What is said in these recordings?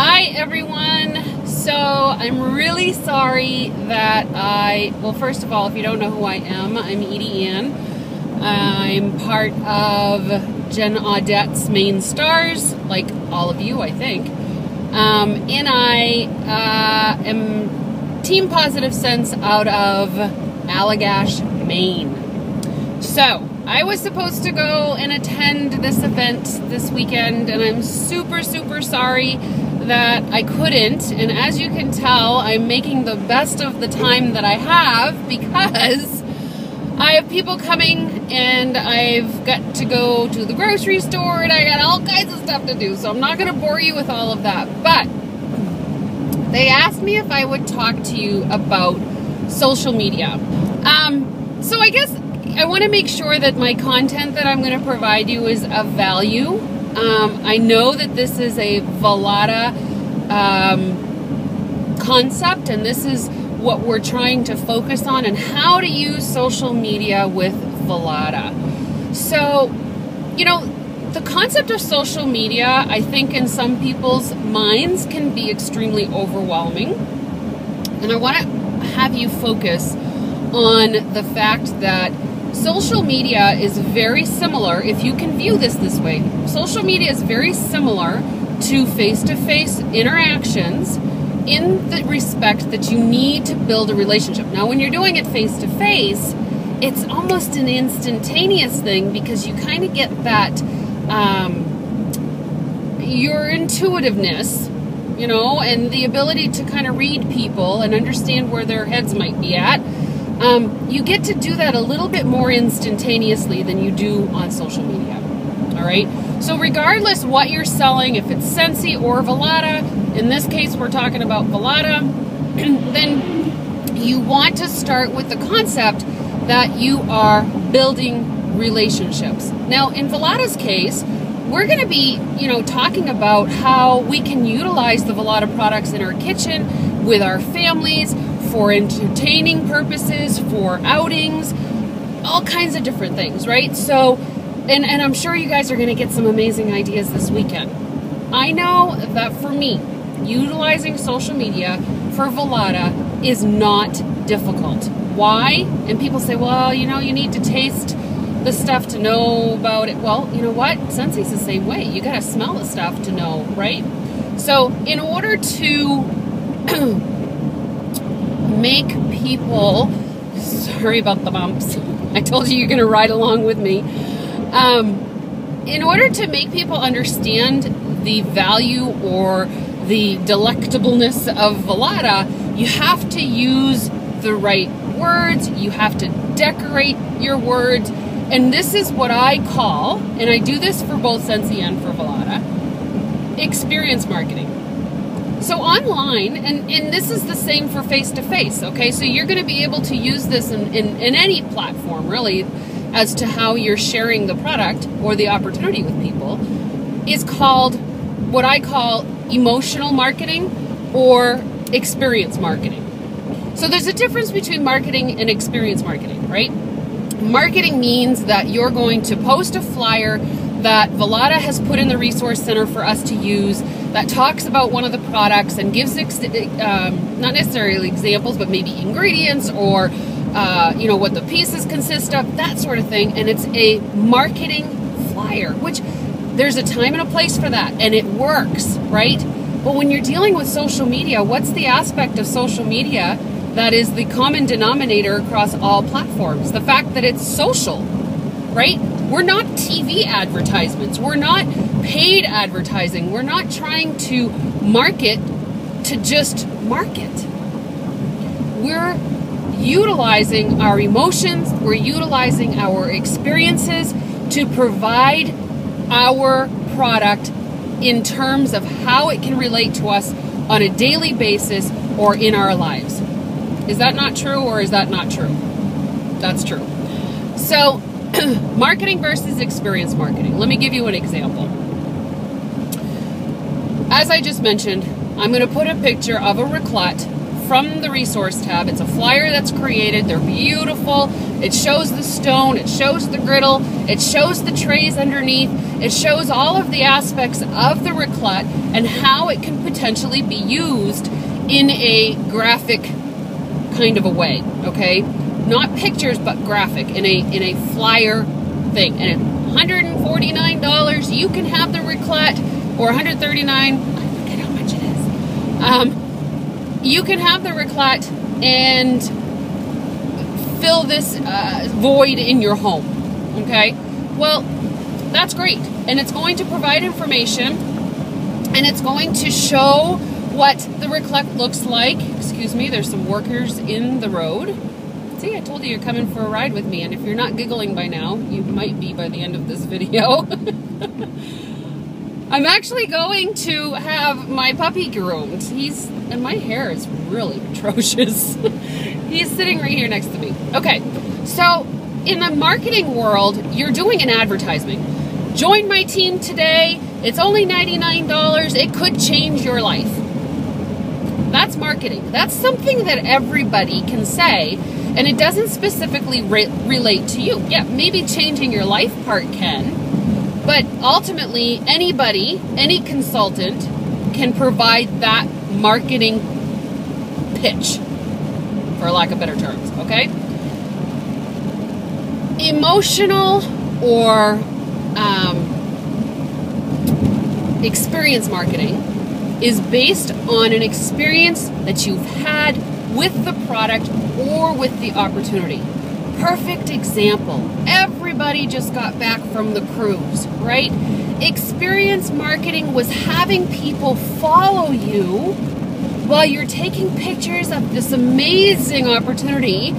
Hi everyone. So I'm really sorry that well, first of all, if you don't know who I am, I'm EdieAnne. I'm part of Jen Audette's Main Stars, like all of you, I think. And I am Team Positive Scents out of Allagash, Maine. So I was supposed to go and attend this event this weekend, and I'm super sorry that I couldn't. And as you can tell, I'm making the best of the time that I have because I have people coming and I've got to go to the grocery store and I got all kinds of stuff to do. So I'm not going to bore you with all of that. But they asked me if I would talk to you about social media. So I guess I want to make sure that my content that I'm going to provide you is of value. I know that this is a Velata concept, and this is what we're trying to focus on, and how to use social media with Velata. So, you know, the concept of social media, I think in some people's minds can be extremely overwhelming. And I want to have you focus on the fact that social media is very similar, if you can view this way. Social media is very similar to face-to-face interactions in the respect that you need to build a relationship. Now, when you're doing it face-to-face, it's almost an instantaneous thing because you kind of get that, your intuitiveness, you know, and the ability to kind of read people and understand where their heads might be at. You get to do that a little bit more instantaneously than you do on social media. All right. So regardless what you're selling, if it's Scentsy or Velata, in this case we're talking about Velata, then you want to start with the concept that you are building relationships. Now, in Velata's case, we're going to be, you know, talking about how we can utilize the Velata products in our kitchen with our families, for entertaining purposes, for outings, all kinds of different things, right? So, and I'm sure you guys are going to get some amazing ideas this weekend. I know that for me, utilizing social media for Velata is not difficult. Why? And people say, well, you know, you need to taste the stuff to know about it. Well, you know what? Scentsy's the same way. You got to smell the stuff to know, right? So in order to make people, sorry about the bumps, I told you you're going to ride along with me. In order to make people understand the value or the delectableness of Velata, you have to use the right words, you have to decorate your words, and this is what I call, and I do this for both Scentsy and for Velata, experience marketing. So online, and this is the same for face-to-face, okay? So you're going to be able to use this in any platform, really, as to how you're sharing the product or the opportunity with people, is called what I call emotional marketing or experience marketing. So there's a difference between marketing and experience marketing, right? Marketing means that you're going to post a flyer that Velata has put in the resource center for us to use that talks about one of the products and gives not necessarily examples, but maybe ingredients or you know, what the pieces consist of, that sort of thing. And it's a marketing flyer, which there's a time and a place for that, and it works, right? But when you're dealing with social media, what's the aspect of social media that is the common denominator across all platforms? The fact that it's social, right? We're not TV advertisements. We're not paid advertising. We're not trying to market to just market. We're utilizing our emotions. We're utilizing our experiences to provide our product in terms of how it can relate to us on a daily basis or in our lives. Is that not true, or is that not true? That's true. So, marketing versus experience marketing. Let me give you an example. As I just mentioned, I'm going to put a picture of a raclette from the resource tab. It's a flyer that's created. They're beautiful. It shows the stone. It shows the griddle. It shows the trays underneath. It shows all of the aspects of the raclette and how it can potentially be used in a graphic kind of a way, okay? Not pictures, but graphic, in a flyer thing. And at $149, you can have the raclette, or $139, I forget how much it is. You can have the raclette and fill this void in your home, okay? Well, that's great. And it's going to provide information, and it's going to show what the raclette looks like. Excuse me, there's some workers in the road. See, I told you you're coming for a ride with me, and if you're not giggling by now, you might be by the end of this video. I'm actually going to have my puppy groomed. And my hair is really atrocious. He's sitting right here next to me. Okay, so in the marketing world, you're doing an advertisement. Join my team today. It's only $99. It could change your life. That's marketing. That's something that everybody can say, and it doesn't specifically relate to you. Yeah, maybe changing your life part can, but ultimately anybody, any consultant can provide that marketing pitch, for lack of better terms, okay? Emotional or experience marketing is based on an experience that you've had with the product or with the opportunity. Perfect example. Everybody just got back from the cruise, right? Experience marketing was having people follow you while you're taking pictures of this amazing opportunity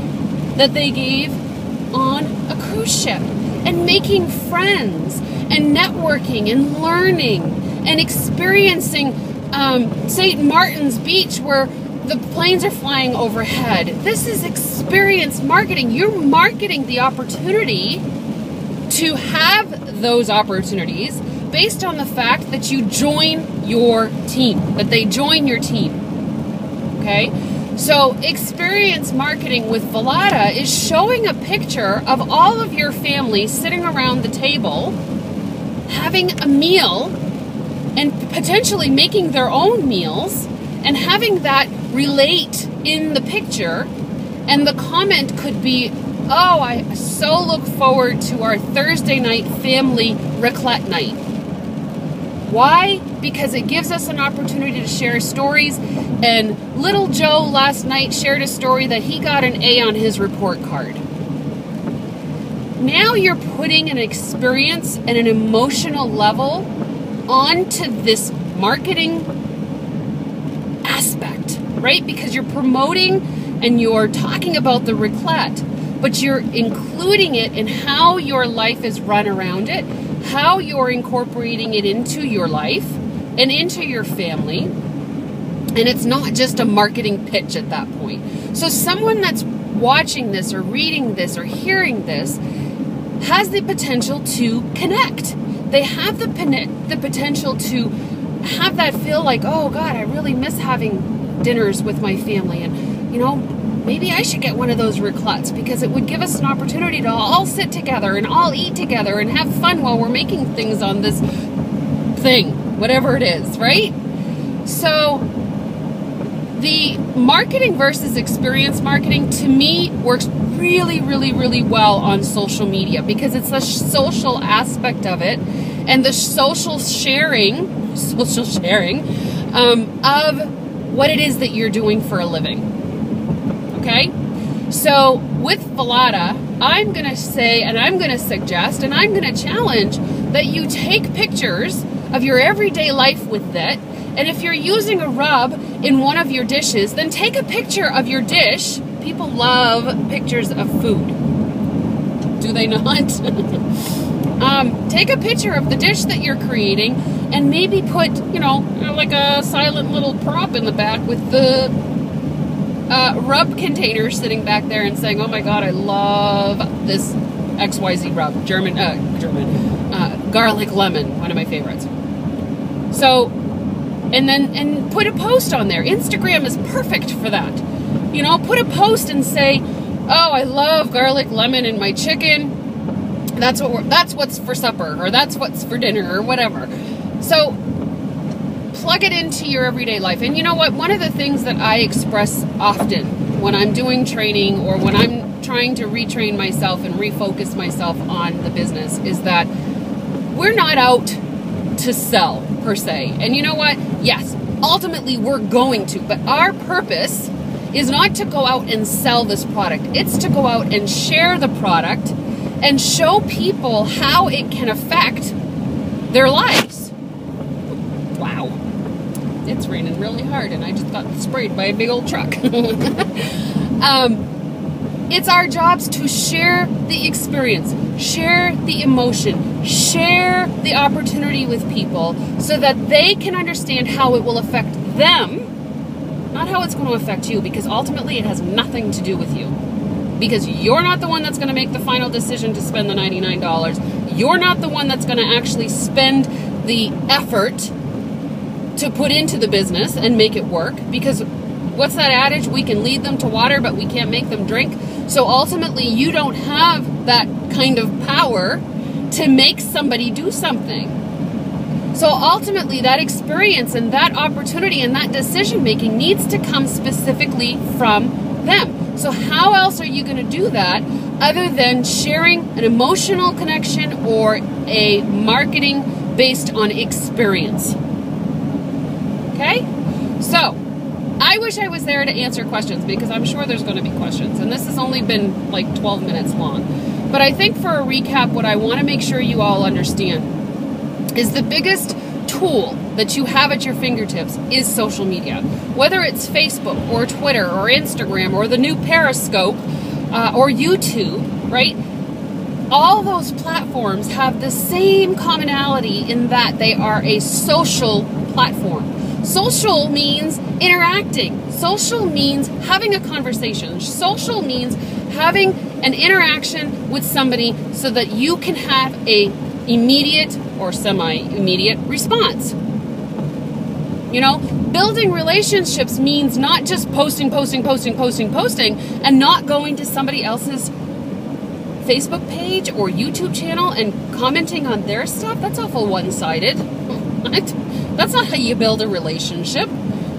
that they gave on a cruise ship, and making friends and networking and learning and experiencing St. Martin's Beach where the planes are flying overhead. This is experience marketing. You're marketing the opportunity to have those opportunities based on the fact that you join your team, that they join your team. Okay? So experience marketing with Velata is showing a picture of all of your family sitting around the table, having a meal, and potentially making their own meals, and having that relate in the picture. And the comment could be, oh, I so look forward to our Thursday night family raclette night. Why? Because it gives us an opportunity to share stories. And little Joe last night shared a story that he got an A on his report card. Now you're putting an experience and an emotional level onto this marketing aspect, right? Because you're promoting and you're talking about the raclette, but you're including it in how your life is run around it, how you're incorporating it into your life and into your family. And it's not just a marketing pitch at that point. So someone that's watching this or reading this or hearing this has the potential to connect. They have the potential to have that feel like, oh God, I really miss having dinners with my family. And, you know, maybe I should get one of those raclettes because it would give us an opportunity to all sit together and all eat together and have fun while we're making things on this thing, whatever it is, right? So the marketing versus experience marketing, to me, works really, really, really well on social media because it's the social aspect of it and the social sharing of what it is that you're doing for a living. Okay? So with Velata, I'm going to say, and I'm going to suggest, and I'm going to challenge that you take pictures of your everyday life with it. And if you're using a rub in one of your dishes, then take a picture of your dish. People love pictures of food. Do they not? Take a picture of the dish that you're creating and maybe put, you know, like a silent little prop in the back with the rub container sitting back there and saying, oh my God, I love this XYZ rub. German garlic lemon, one of my favorites. So and put a post on there. Instagram is perfect for that. You know, put a post and say, oh, I love garlic lemon in my chicken. That's what's for supper, or that's what's for dinner, or whatever. So plug it into your everyday life. And you know what? One of the things that I express often when I'm doing training, or when I'm trying to retrain myself and refocus myself on the business, is that we're not out to sell per se. And you know what? Yes, ultimately we're going to, but our purpose is not to go out and sell this product. It's to go out and share the product and show people how it can affect their lives. Wow. It's raining really hard and I just got sprayed by a big old truck. It's our jobs to share the experience, share the emotion, share the opportunity with people so that they can understand how it will affect them, not how it's going to affect you, because ultimately it has nothing to do with you. Because you're not the one that's going to make the final decision to spend the $99. You're not the one that's going to actually spend the effort to put into the business and make it work. Because what's that adage? We can lead them to water, but we can't make them drink. So ultimately, you don't have that kind of power to make somebody do something. So ultimately, that experience and that opportunity and that decision making needs to come specifically from them. So how else are you going to do that other than sharing an emotional connection or a marketing based on experience? Okay? So I wish I was there to answer questions, because I'm sure there's going to be questions. And this has only been like 12 minutes long. But I think for a recap, what I want to make sure you all understand is the biggest tool that you have at your fingertips is social media. Whether it's Facebook or Twitter or Instagram or the new Periscope or YouTube, right? All those platforms have the same commonality in that they are a social platform. Social means interacting. Social means having a conversation. Social means having an interaction with somebody so that you can have a immediate or semi-immediate response. You know, building relationships means not just posting, and not going to somebody else's Facebook page or YouTube channel and commenting on their stuff. That's awful one-sided. That's not how you build a relationship.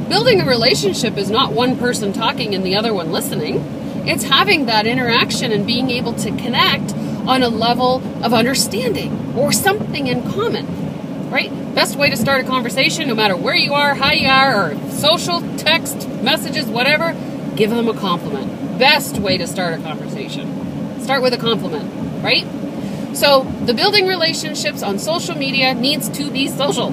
Building a relationship is not one person talking and the other one listening. It's having that interaction and being able to connect on a level of understanding or something in common, right? Best way to start a conversation, no matter where you are, how you are, or social, text, messages, whatever, give them a compliment. Best way to start a conversation. Start with a compliment, right? So the building relationships on social media needs to be social.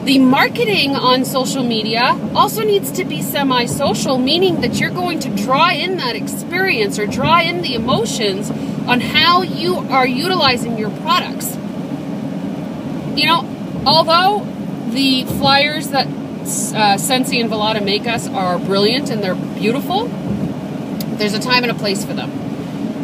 The marketing on social media also needs to be semi-social, meaning that you're going to draw in that experience or draw in the emotions on how you are utilizing your products. You know, although the flyers that Scentsy and Velata make us are brilliant and they're beautiful, there's a time and a place for them.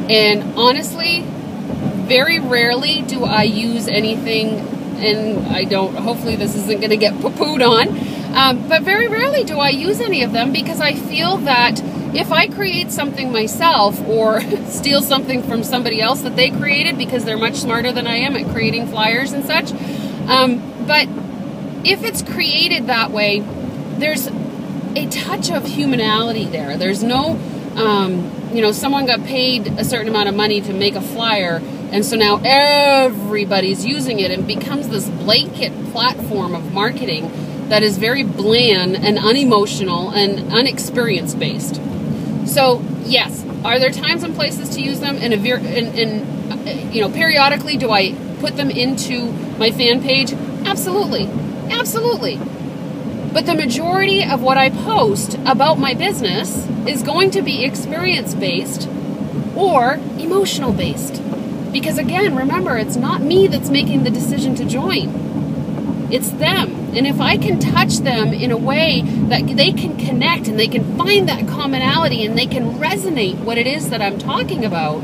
And honestly, very rarely do I use anything, and I don't, hopefully this isn't going to get poo-pooed on, but very rarely do I use any of them, because I feel that if I create something myself or steal something from somebody else that they created, because they're much smarter than I am at creating flyers and such, but if it's created that way, there's a touch of humanality there. There's no, you know, someone got paid a certain amount of money to make a flyer, and so now everybody's using it and becomes this blanket platform of marketing that is very bland and unemotional and unexperience-based. So, yes, are there times and places to use them? And you know, periodically, do I put them into my fan page? Absolutely. Absolutely. But the majority of what I post about my business is going to be experience-based or emotional-based. Because again, remember, it's not me that's making the decision to join. It's them. And if I can touch them in a way that they can connect and they can find that commonality and they can resonate what it is that I'm talking about,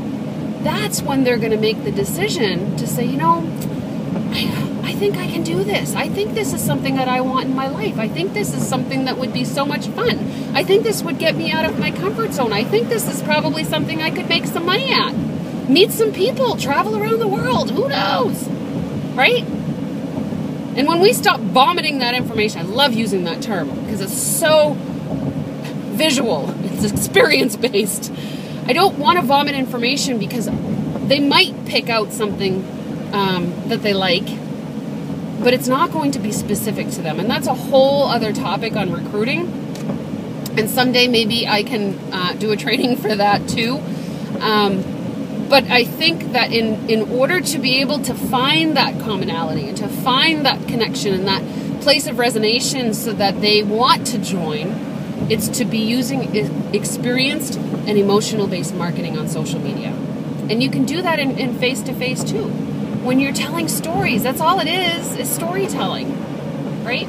that's when they're going to make the decision to say, you know, I think I can do this. I think this is something that I want in my life. I think this is something that would be so much fun. I think this would get me out of my comfort zone. I think this is probably something I could make some money at. Meet some people, travel around the world. Who knows? Right? And when we stop vomiting that information, I love using that term because it's so visual. It's experience-based. I don't want to vomit information because they might pick out something that they like, but it's not going to be specific to them. And that's a whole other topic on recruiting. And someday maybe I can do a training for that too. But I think that in order to be able to find that commonality and to find that connection and that place of resonation so that they want to join, it's to be using experienced and emotional-based marketing on social media. And you can do that in face-to-face too. When you're telling stories, that's all it is storytelling, right?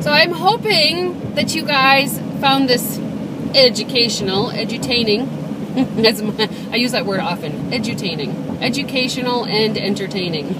So I'm hoping that you guys found this educational, edutaining. I use that word often, edutaining, educational and entertaining.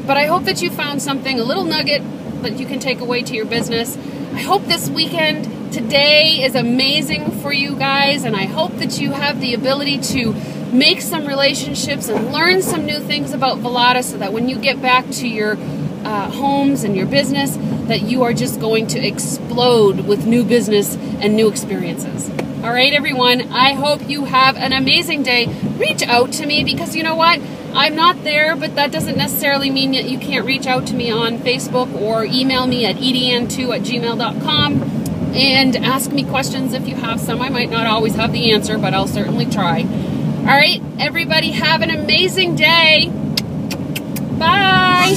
But I hope that you found something, a little nugget that you can take away to your business. I hope this weekend, today is amazing for you guys, and I hope that you have the ability to make some relationships and learn some new things about Velata so that when you get back to your homes and your business, that you are just going to explode with new business and new experiences. All right, everyone, I hope you have an amazing day. Reach out to me because you know what? I'm not there, but that doesn't necessarily mean that you can't reach out to me on Facebook or email me at EdieAnne2@gmail.com and ask me questions if you have some. I might not always have the answer, but I'll certainly try. All right, everybody, have an amazing day. Bye.